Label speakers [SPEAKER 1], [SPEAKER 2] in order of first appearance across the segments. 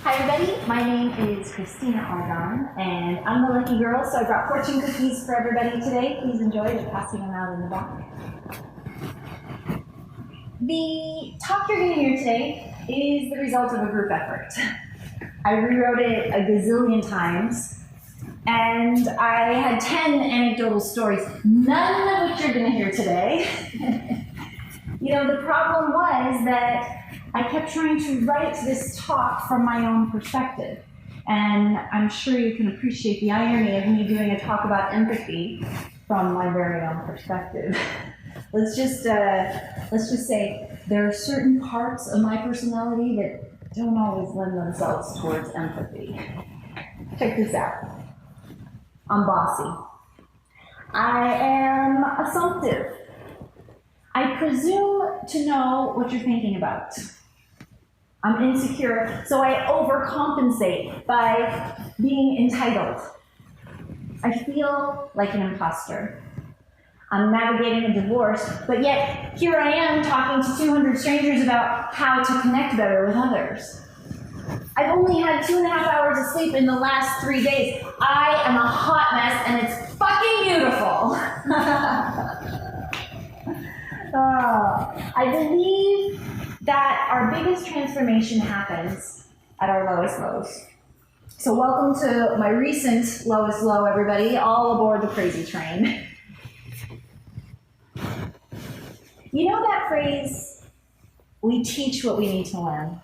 [SPEAKER 1] Hi everybody, my name is Christina Aldan, and I'm the lucky girl, so I brought fortune cookies for everybody today. Please enjoy. They're passing them out in the back. The talk you're going to hear today is the result of a group effort. I rewrote it a gazillion times, and I had 10 anecdotal stories, none of which you're going to hear today. You know, the problem was that I kept trying to write this talk from my own perspective. And I'm sure you can appreciate the irony of me doing a talk about empathy from my very own perspective. Let's just say there are certain parts of my personality that don't always lend themselves towards empathy. Check this out. I'm bossy. I am assumptive. I presume to know what you're thinking about. I'm insecure, so I overcompensate by being entitled. I feel like an imposter. I'm navigating a divorce, but yet here I am talking to 200 strangers about how to connect better with others. I've only had 2.5 hours of sleep in the last 3 days. I am a hot mess, and it's fucking beautiful. I believe that our biggest transformation happens at our lowest lows. So welcome to my recent lowest low, everybody. All aboard the crazy train. You know that phrase, we teach what we need to learn?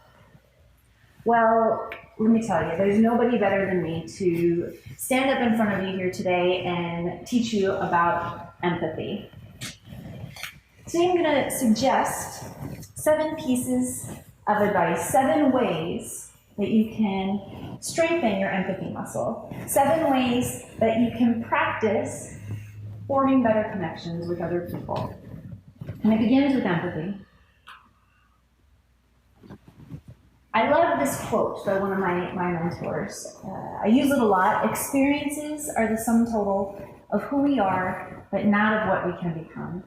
[SPEAKER 1] Well, let me tell you, there's nobody better than me to stand up in front of you here today and teach you about empathy. Today I'm going to suggest 7 pieces of advice, 7 ways that you can strengthen your empathy muscle, 7 ways that you can practice forming better connections with other people. And it begins with empathy. I love this quote by one of my mentors. I use it a lot. Experiences are the sum total of who we are, but not of what we can become.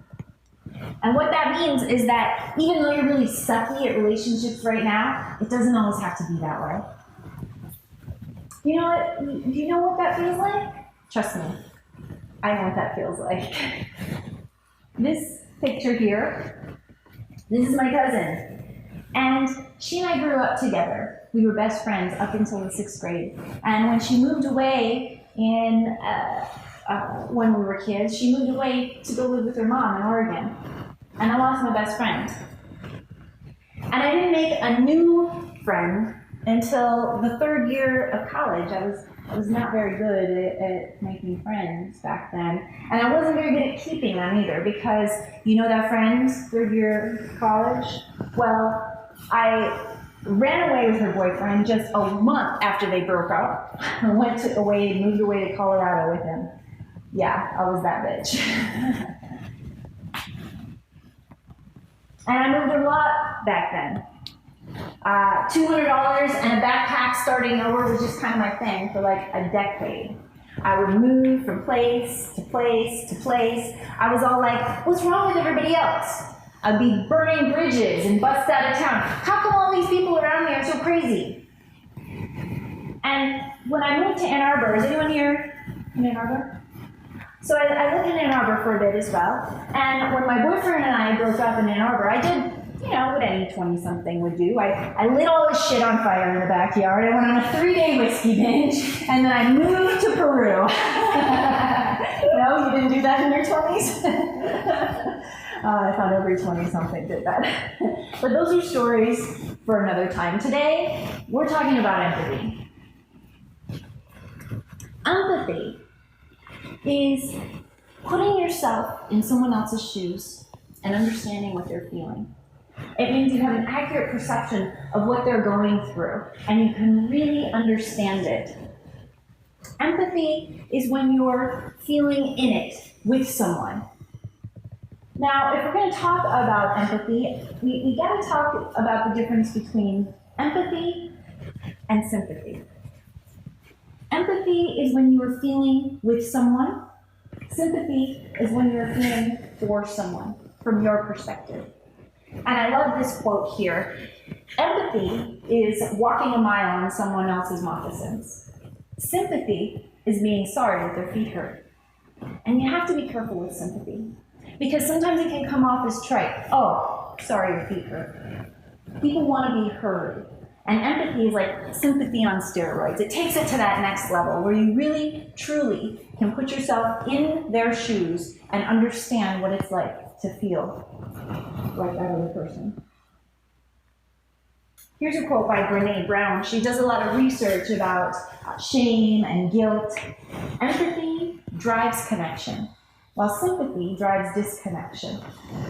[SPEAKER 1] And what that means is that even though you're really sucky at relationships right now, it doesn't always have to be that way. You know what? Do you know what that feels like? Trust me, I know what that feels like. This picture here, this is my cousin. And she and I grew up together. We were best friends up until the 6th grade. And when she moved away when we were kids, she moved away to go live with her mom in Oregon. And I lost my best friend. And I didn't make a new friend until the 3rd year of college. I was not very good at making friends back then. And I wasn't very good at keeping them either, because you know that friend, 3rd year of college? Well, I ran away with her boyfriend just a month after they broke up. I moved away to Colorado with him. Yeah, I was that bitch. And I moved a lot back then. $200 and a backpack starting over was just kind of my thing for like a decade. I would move from place to place to place. I was all like, what's wrong with everybody else? I'd be burning bridges and bust out of town. How come all these people around me are so crazy? And when I moved to Ann Arbor, is anyone here in Ann Arbor? So I lived in Ann Arbor for a bit as well. And when my boyfriend and I broke up in Ann Arbor, I did, you know, what any 20-something would do. I lit all this shit on fire in the backyard. I went on a 3-day whiskey binge, and then I moved to Peru. No, you didn't do that in your 20s? I thought every 20-something did that. But those are stories for another time. Today, we're talking about empathy. Empathy is putting yourself in someone else's shoes and understanding what they're feeling. It means you have an accurate perception of what they're going through, and you can really understand it. Empathy is when you're feeling in it with someone. Now, if we're going to talk about empathy, we got to talk about the difference between empathy and sympathy. Empathy is when you are feeling with someone. Sympathy is when you're feeling for someone, from your perspective. And I love this quote here. Empathy is walking a mile in someone else's moccasins. Sympathy is being sorry that their feet hurt. And you have to be careful with sympathy, because sometimes it can come off as trite. Oh, sorry your feet hurt. People want to be heard. And empathy is like sympathy on steroids. It takes it to that next level where you really, truly can put yourself in their shoes and understand what it's like to feel like that other person. Here's a quote by Brené Brown. She does a lot of research about shame and guilt. Empathy drives connection, while sympathy drives disconnection.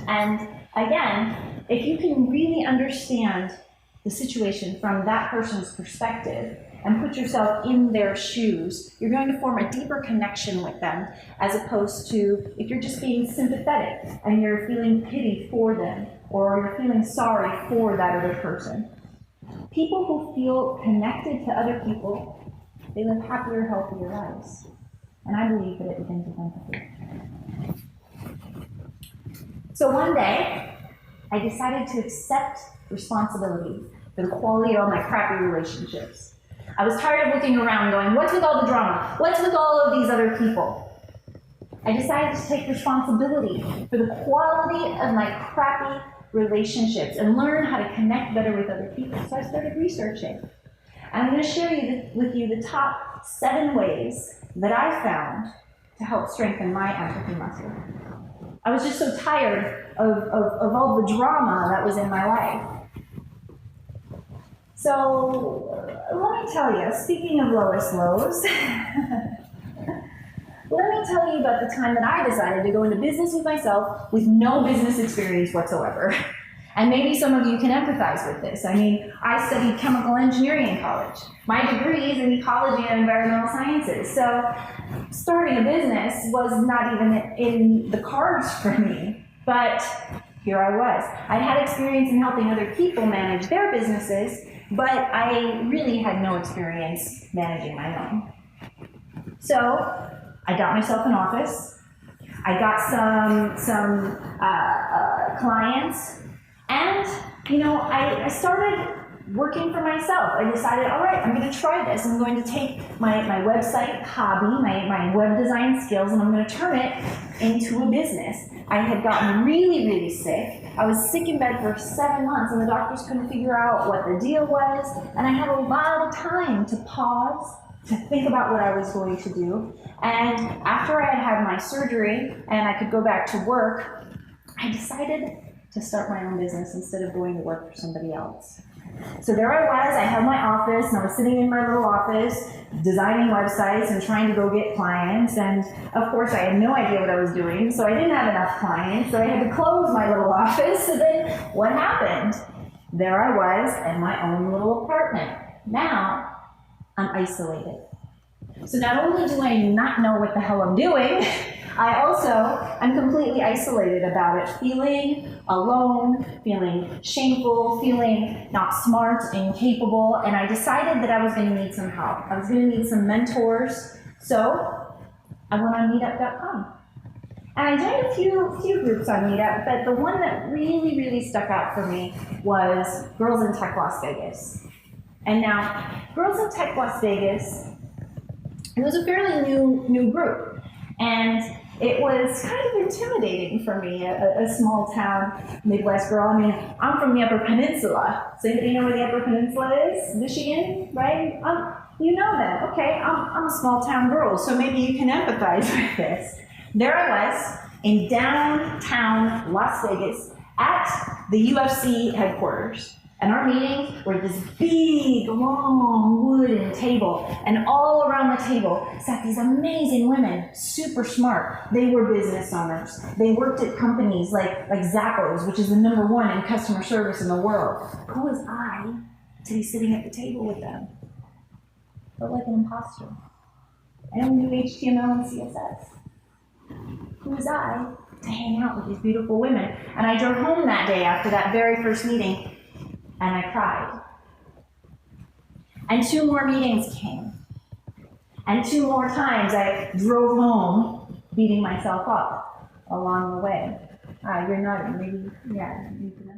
[SPEAKER 1] And again, if you can really understand the situation from that person's perspective and put yourself in their shoes, you're going to form a deeper connection with them, as opposed to if you're just being sympathetic and you're feeling pity for them or you're feeling sorry for that other person. People who feel connected to other people, they live happier, healthier lives. And I believe that it begins with empathy. So one day, I decided to accept responsibility for the quality of all my crappy relationships. I was tired of looking around going, what's with all the drama? What's with all of these other people? I decided to take responsibility for the quality of my crappy relationships and learn how to connect better with other people. So I started researching. And I'm going to share with you the top 7 ways that I found to help strengthen my empathy muscle. I was just so tired of all the drama that was in my life. So let me tell you, speaking of lowest lows, let me tell you about the time that I decided to go into business with myself with no business experience whatsoever. And maybe some of you can empathize with this. I mean, I studied chemical engineering in college. My degree is in ecology and environmental sciences. So starting a business was not even in the cards for me. But here I was. I had experience in helping other people manage their businesses, but I really had no experience managing my own. So I got myself an office. I got some clients. And, I started working for myself. I decided, all right, I'm going to try this. I'm going to take my website hobby, my web design skills, and I'm going to turn it into a business. I had gotten really, really sick. I was sick in bed for 7 months, and the doctors couldn't figure out what the deal was. And I had a lot of time to pause, to think about what I was going to do. And after I had had my surgery and I could go back to work, I decided to start my own business instead of going to work for somebody else. So there I was, I had my office, and I was sitting in my little office, designing websites and trying to go get clients, and of course I had no idea what I was doing, so I didn't have enough clients, so I had to close my little office. So then what happened? There I was in my own little apartment. Now, I'm isolated. So not only do I not know what the hell I'm doing, I also am completely isolated about it, feeling alone, feeling shameful, feeling not smart and capable, and I decided that I was going to need some help. I was going to need some mentors, so I went on meetup.com. And I joined a few groups on Meetup, but the one that really, really stuck out for me was Girls in Tech Las Vegas. And now, Girls in Tech Las Vegas, it was a fairly new group, and it was kind of intimidating for me, a small town Midwest girl. I mean, I'm from the Upper Peninsula. Does anybody know where the Upper Peninsula is? Michigan, right? You know that. Okay, I'm a small town girl, so maybe you can empathize with this. There I was in downtown Las Vegas at the UFC headquarters. And our meetings were this big, long wooden table. And all around the table sat these amazing women, super smart. They were business owners. They worked at companies like Zappos, which is the #1 in customer service in the world. Who was I to be sitting at the table with them? Felt like an imposter. I only knew HTML and CSS. Who was I to hang out with these beautiful women? And I drove home that day after that very first meeting, and I cried. And 2 more meetings came. And 2 more times I drove home beating myself up along the way. You're not, maybe, yeah, you can